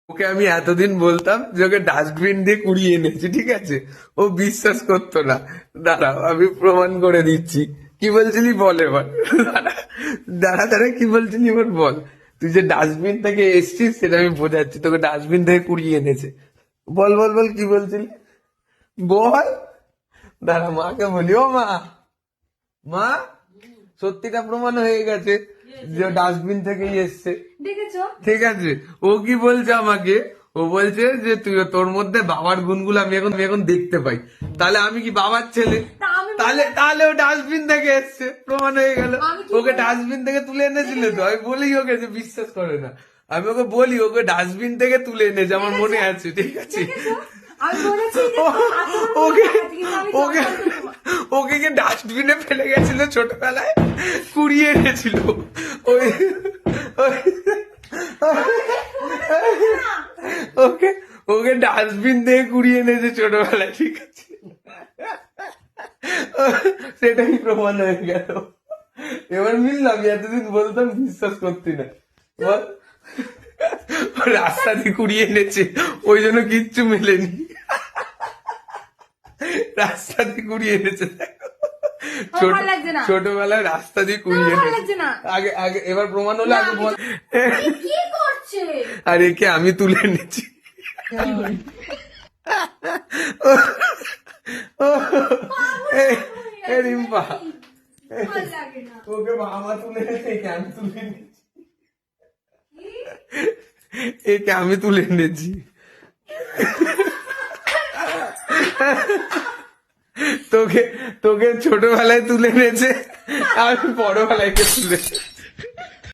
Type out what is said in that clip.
ওকে আমি এতদিন বলতাম যে ওকে ডাস্টবিন দিয়ে কুড়িয়ে এনেছি, ঠিক আছে? ও বিশ্বাস করতো না। দাঁড়াও আমি প্রমাণ করে দিচ্ছি। কি বলছিলি বল এবার। দাঁড়া দাঁড়া দাঁড়া, কি বলছিলি এবার বল। তুই যে ডাস্টবিন থেকে এসছিস সেটা আমি বোঝাচ্ছি, তোকে ডাস্টবিন থেকে কুড়িয়ে এনেছে। বল বল বল, কি বলছিলি বল। দাঁড়া মাকে বলি, ও মা, মা, সত্যিটা প্রমাণ হয়ে গেছে যে ডাস্টবিন থেকেই এসছে। দেখেছো? ঠিক আছে, ও কি বলছে আমাকে, ও বলছে যে তুই তোর মধ্যে বাবার গুণগুলো আমি এখন দেখতে পাই। তাহলে আমি কি বাবার ছেলে? তা আমি তাহলে তাহলে ও ডাস্টবিন থেকে এসছে, প্রমাণ হয়ে গেল। আমি কি ওকে বলবো? ডাস্টবিন থেকে তুলে এনেছিল তো, আমি বলি ওকে, যে বিশ্বাস করে না। আমি ওকে বলি ওকে ডাস্টবিন থেকে তুলে এনেছে, আমার মনে আছে, ঠিক আছে? দেখেছো? আমি বলেছি যে আচরণ ওকে দেখাচ্ছি, কিন্তু আমি ওকে জবাব দেবো। ওকে কি ডাস্টবিনে ফেলে গেছিল ছোটবেলায়, কুড়িয়ে এনেছিল ওই ওই- ওকে ওকে ডাস্টবিন থেকে কুড়িয়ে এনেছে ছোটবেলায়, ঠিক আছে? সেটাই প্রমাণ হয়ে গেল। এবার মিললাম, এতদিন বলতাম বিশ্বাস করতি না। বল, ও রাস্তা দিয়ে কুড়িয়ে এনেছে, ওই জন্য কিচ্ছু মেলেনি। রাস্তা দিয়ে কুড়িয়ে এনেছে, দেখো। আমার ভালো লাগছে না। ছোটবেলায় রাস্তা দিয়ে কুড়িয়ে আমার ভালো এনেছে। লাগছে না। আগে আগে এবার প্রমাণ হলো, আগে বল। এ কি করছে? আর একে আমি তুলে এনেছি। এ রিম্পা, ভালো লাগে না। ওকে মামা তুলে এনেছে, একে আমি তুলে এনেছি। একে আমি তুলে এনেছি। তোকে তোকে ছোটবেলায় তুলে এনেছে, আমি বড়বেলায় তুলে